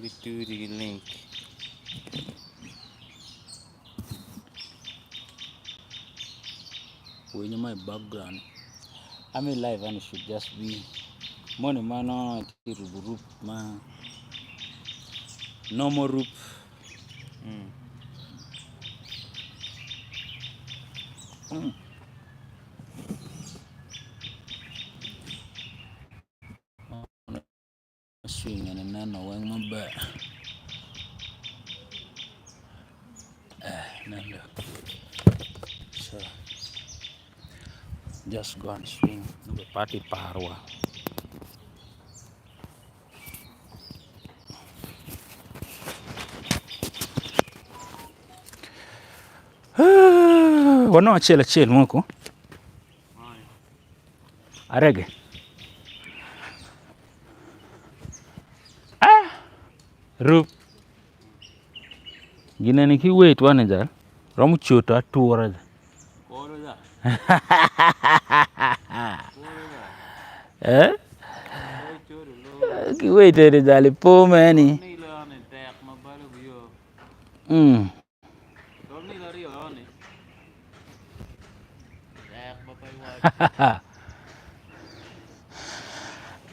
me do the link. When in my background, I'm in live and it should just be money man on group man. No more group. Swing and then no one my back. Nando. So just go and swing. The party parwa. Wano chill moko. Arege. Rup. Gina ni ki wait one jal. Ramu chuta tuora. Eh? Ki wait de jali po mani.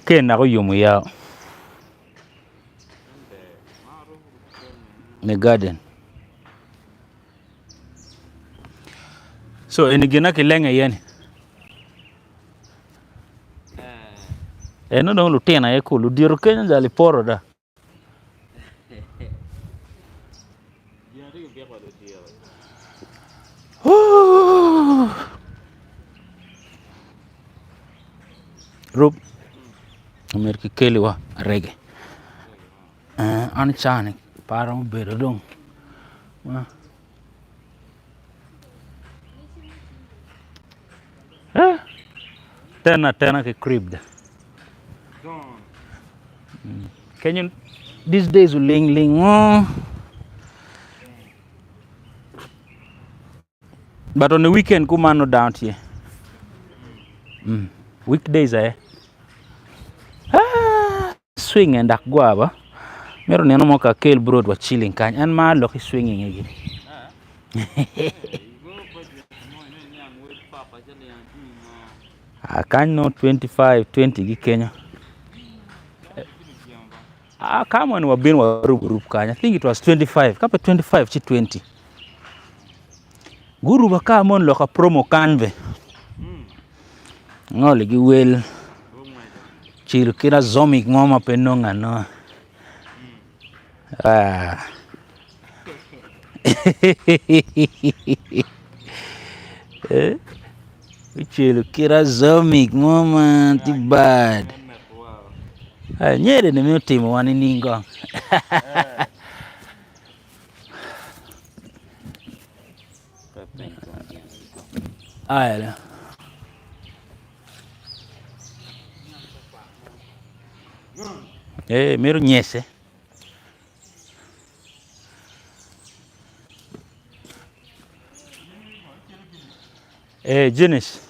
Ken ako yumu yao. The garden. So inigina kilenga yani. No lu tena eko lu diro kenya jali poro da. Rup. Amerika keli wa rege. Ani chani para mo bedo dong. Tena ke crib da. Can you these days ling but on the weekend kumano down here. Weekdays swing and akguaba. Mero neno moka kel broad wa chilling kany and ma loki swinging again. I can know 25 20 gi Kenya. Come on, we've been rup Kenya. I think it was 25. Kapa 25 chi 20. Guru baka mon loka promo kanve. Ngole gi wel. Chiru kira zomic ngoma penonga no. Chiru kira zomic ngoma ti bad. Nyere ni mi utimo wani ningo. Aya. Mero nyese. Jenis.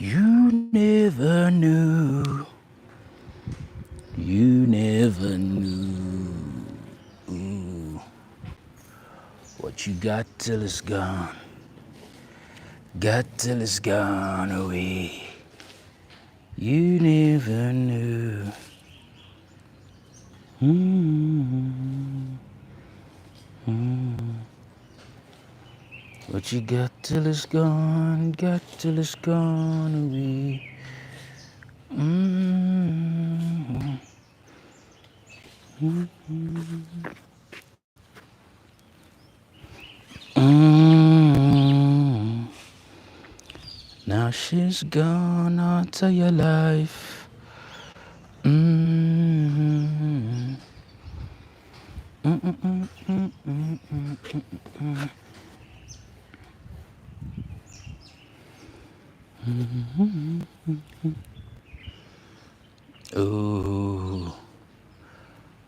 You never knew. You never knew. What you got till it's gone. Got till it's gone away. You never knew. What you got till it's gone, got till it's gone away. Now she's gone out of your life. Oh,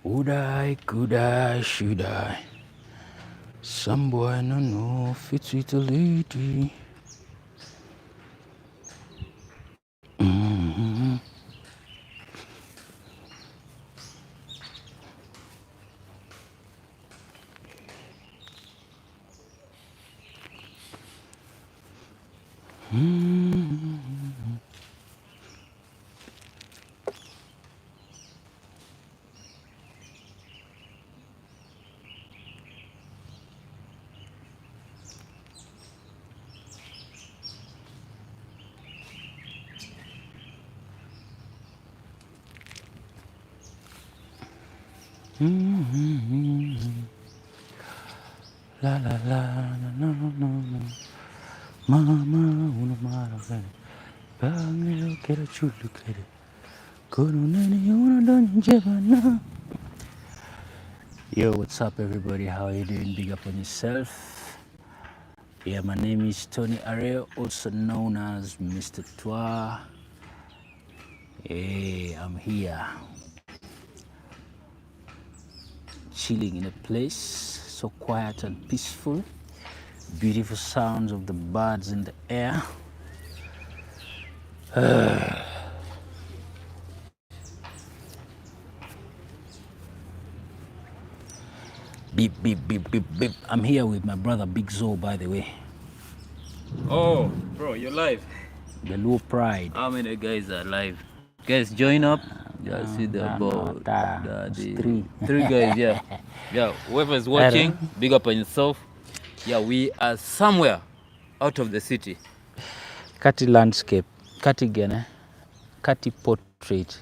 would I, could I, should I? Some boy no know if it's with a lady. La la la no no no. Mama una mara bangelo kera chulu kere. Korunani una don jebana. Yo, what's up everybody? How are you doing? Big up on yourself. Yeah, my name is Tony Areo, also known as Mr. TOO. Hey, I'm here. Chilling in a place so quiet and peaceful. Beautiful sounds of the birds in the air. Beep, beep, beep, beep, beep. I'm here with my brother Big Zo, by the way. Oh, bro, you're live. The low pride. How many guys are live? Guys, join up. Just see the boat. Three guys, yeah. Yeah, whoever's watching, big up on yourself. Yeah, we are somewhere out of the city. Kati landscape, Kati gene, Kati portrait,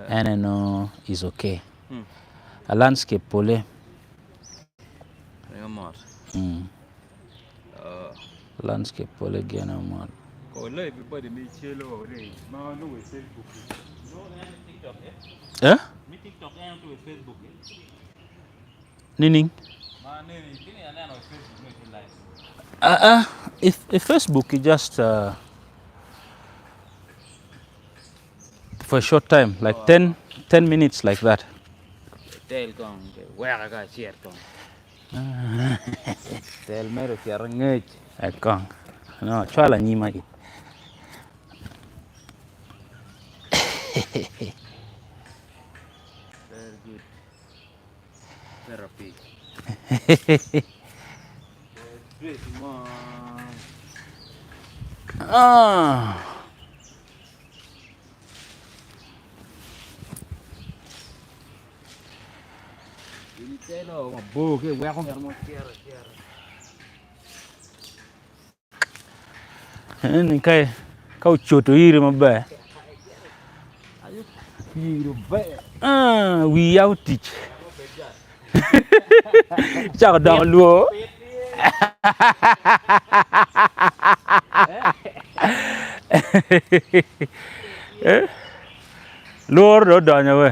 and I know is okay. A landscape pole. Landscape pole gene man. Everybody may chill over there. No, no, it's Facebook. No, TikTok, eh? Me TikTok and to Facebook. Nining? If Facebook is just for a short time, like 10 minutes like that. Tell gong, where I got share gong. Tell me if you're ngej. Gong. No, chala nyima gi. Very good. Therapy. Great, man. Ah. Ni kai kau choto iri mabe. We out teach. Chak dang luo. Luor do danya we.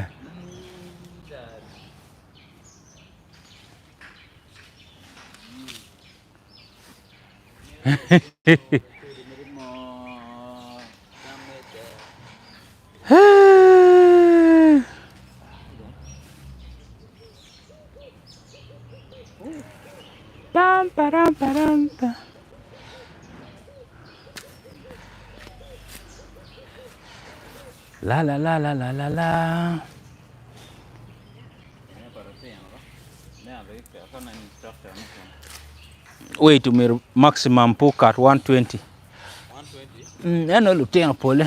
Pam param param pa. La la la la la la la. Wait to me maximum poke at 120. 120? I know look at pole.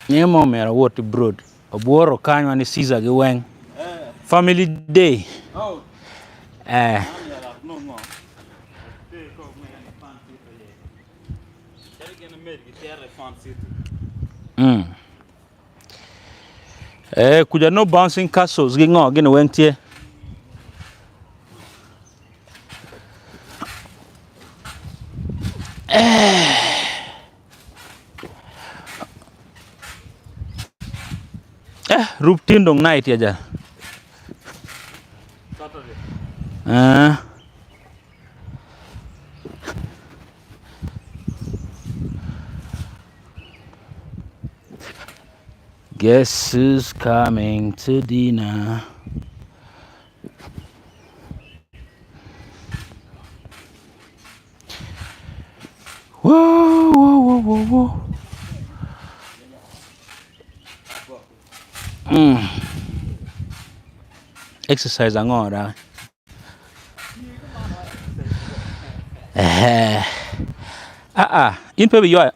Nemo mera water broad. Obuoro kanyo ni Caesar giweng. Family day. Oh. Kuja no bouncing castles gingo gina weng tie. Rup tindong night ya ja. Guess who's coming to dinner? Whoa, whoa, whoa, whoa, whoa. Exercise angora. In pe yo.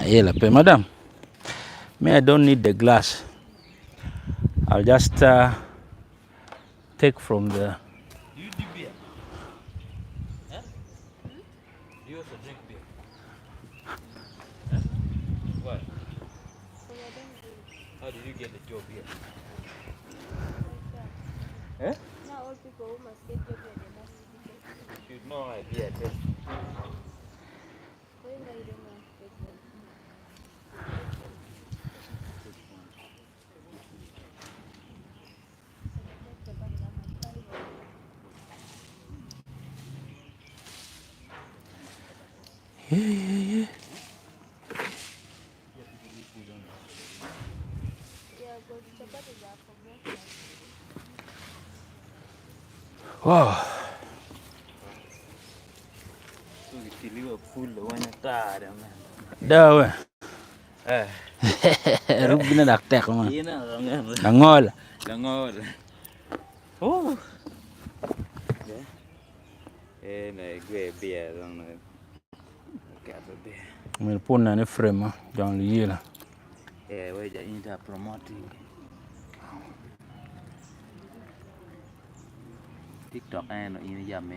Yela pe madam. Me I don't need the glass. I'll just take from the. Do you drink beer? Huh? Do you also drink beer? Huh? Why? How did you get the job here? Huh? Now all people who must get job here, they must You know idea. Why now you don't want to get job? Yeah. Yeah, but chapatis are for breakfast. Wow. So ukitiliwa full wanatara man. Dawe. Rubina daktek man. Ina rangan. Langol. Langol. Oh. Na gue beer lang na. Kape beer. Mil punna ni frame jangan liyela. We ja inter promoting. TikTok ano ini jam